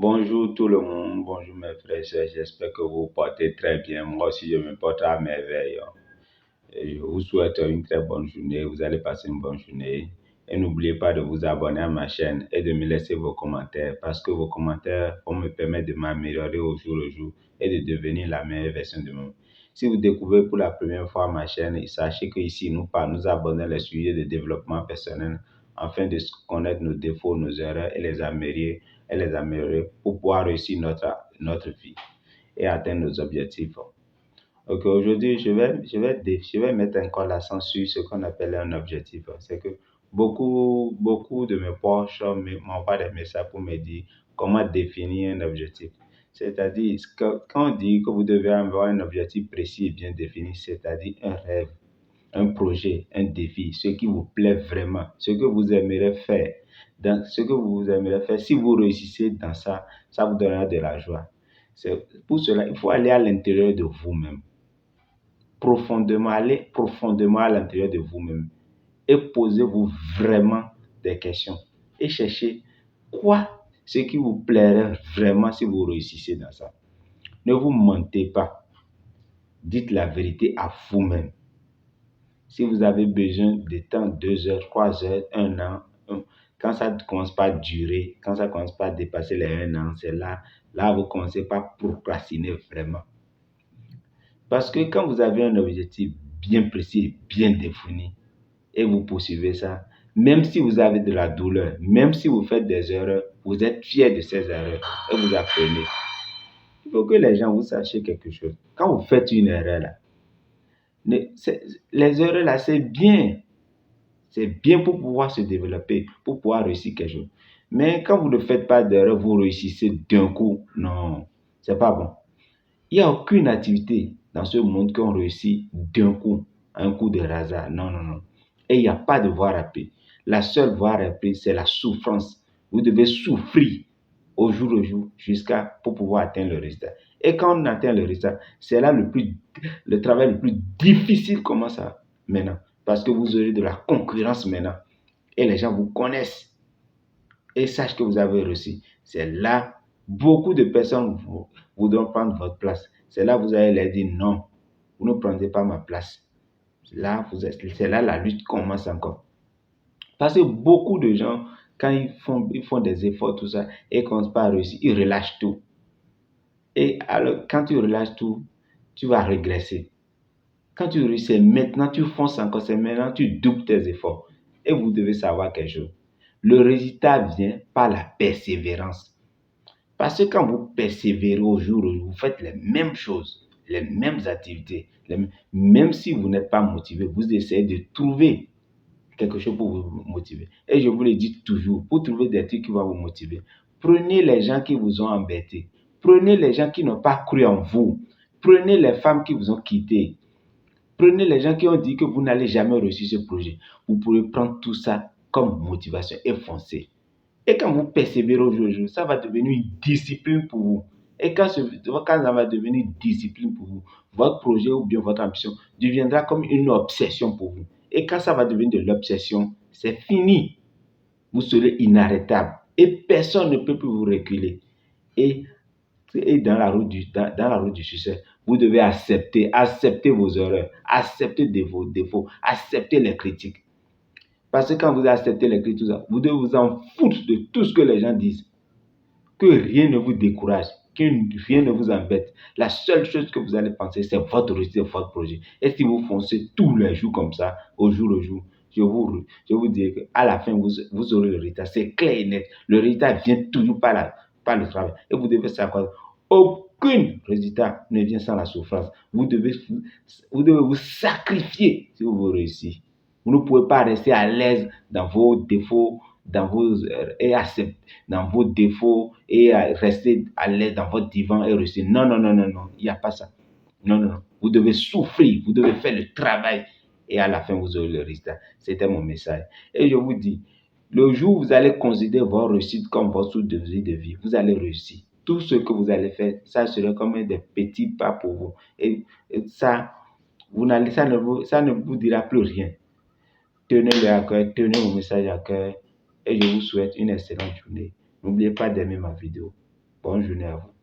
Bonjour tout le monde, bonjour mes frères et sœurs, j'espère que vous vous portez très bien. Moi aussi, je me porte à merveille. Et je vous souhaite une très bonne journée, vous allez passer une bonne journée. Et n'oubliez pas de vous abonner à ma chaîne et de me laisser vos commentaires parce que vos commentaires vont me permettre de m'améliorer au jour le jour et de devenir la meilleure version de moi. Si vous découvrez pour la première fois ma chaîne, sachez qu'ici, nous abonnons les sujets de développement personnel afin de connaître nos défauts, nos erreurs et les améliorer pour pouvoir réussir notre vie et atteindre nos objectifs. Ok, aujourd'hui, je vais mettre encore l'accent sur ce qu'on appelle un objectif. C'est que beaucoup de mes proches m'envoient des messages pour me dire comment définir un objectif. C'est-à-dire, quand on dit que vous devez avoir un objectif précis et bien défini, c'est-à-dire un rêve, un projet, un défi, ce qui vous plaît vraiment, ce que vous aimeriez faire. Dans ce que vous aimeriez faire, si vous réussissez dans ça, ça vous donnera de la joie. Pour cela, il faut aller à l'intérieur de vous-même, aller profondément à l'intérieur de vous-même et posez-vous vraiment des questions et cherchez ce qui vous plairait vraiment si vous réussissez dans ça. Ne vous mentez pas. Dites la vérité à vous-même. Si vous avez besoin de temps, 2 heures, 3 heures, 1 an, quand ça ne commence pas à durer, quand ça ne commence pas à dépasser les 1 an, c'est là vous commencez pas à procrastiner vraiment. Parce que quand vous avez un objectif bien précis, bien défini, et vous poursuivez ça, même si vous avez de la douleur, même si vous faites des erreurs, vous êtes fier de ces erreurs et vous apprenez. Il faut que les gens vous sachiez quelque chose. Quand vous faites une erreur là, les erreurs là, c'est bien. C'est bien pour pouvoir se développer, pour pouvoir réussir quelque chose. Mais quand vous ne faites pas d'erreur, vous réussissez d'un coup. Non, c'est pas bon. Il n'y a aucune activité dans ce monde qu'on réussit d'un coup, un coup de hasard. Non, non, non. Et il n'y a pas de voie rapide. La seule voie rapide, c'est la souffrance. Vous devez souffrir au jour pour pouvoir atteindre le résultat. Et quand on atteint le résultat, c'est là le travail le plus difficile commence maintenant. Parce que vous aurez de la concurrence maintenant. Et les gens vous connaissent et sachent que vous avez réussi. C'est là, beaucoup de personnes voudront prendre votre place. C'est là que vous allez leur dire non, vous ne prendrez pas ma place. C'est là la lutte commence encore. Parce que beaucoup de gens, quand ils font des efforts, tout ça, et ne commencent pas à réussir, ils relâchent tout. Et alors, quand tu relâches tout, tu vas régresser. Quand tu réussis, maintenant tu fonces encore, c'est maintenant tu doubles tes efforts. Et vous devez savoir quelque chose. Le résultat vient par la persévérance. Parce que quand vous persévérez au jour, vous faites les mêmes choses, les mêmes activités, même si vous n'êtes pas motivé, vous essayez de trouver quelque chose pour vous motiver. Et je vous le dis toujours, pour trouver des trucs qui vont vous motiver, prenez les gens qui vous ont embêté. Prenez les gens qui n'ont pas cru en vous. Prenez les femmes qui vous ont quitté. Prenez les gens qui ont dit que vous n'allez jamais réussir ce projet. Vous pouvez prendre tout ça comme motivation et foncer. Et quand vous persévérez au jour, ça va devenir une discipline pour vous. Et quand ça va devenir une discipline pour vous, votre projet ou bien votre ambition deviendra comme une obsession pour vous. Et quand ça va devenir de l'obsession, c'est fini. Vous serez inarrêtable. Et personne ne peut plus vous reculer. Et dans la route du succès, vous devez accepter vos erreurs, accepter vos défauts, accepter les critiques. Parce que quand vous acceptez les critiques, vous devez vous en foutre de tout ce que les gens disent. Que rien ne vous décourage, que rien ne vous embête. La seule chose que vous allez penser, c'est votre réussite, votre projet. Et si vous foncez tous les jours comme ça, au jour le jour, je vous dis qu'à la fin, vous aurez le résultat. C'est clair et net. Le résultat vient toujours par le travail. Et vous devez savoir, aucun résultat ne vient sans la souffrance. Vous devez vous sacrifier si vous voulez réussir. Vous ne pouvez pas rester à l'aise dans vos défauts, dans vos défauts et rester à l'aise dans votre divan et rester. Non, non, non, non, non, il n'y a pas ça. Non, non, non. Vous devez souffrir, vous devez faire le travail et à la fin, vous aurez le résultat. C'était mon message. Et je vous dis, le jour où vous allez considérer votre réussite comme votre de vie, vous allez réussir. Tout ce que vous allez faire, ça sera comme des petits pas pour vous. Et ça, ça ne vous dira plus rien. Tenez-le à cœur, tenez mon message à cœur et je vous souhaite une excellente journée. N'oubliez pas d'aimer ma vidéo. Bonne journée à vous.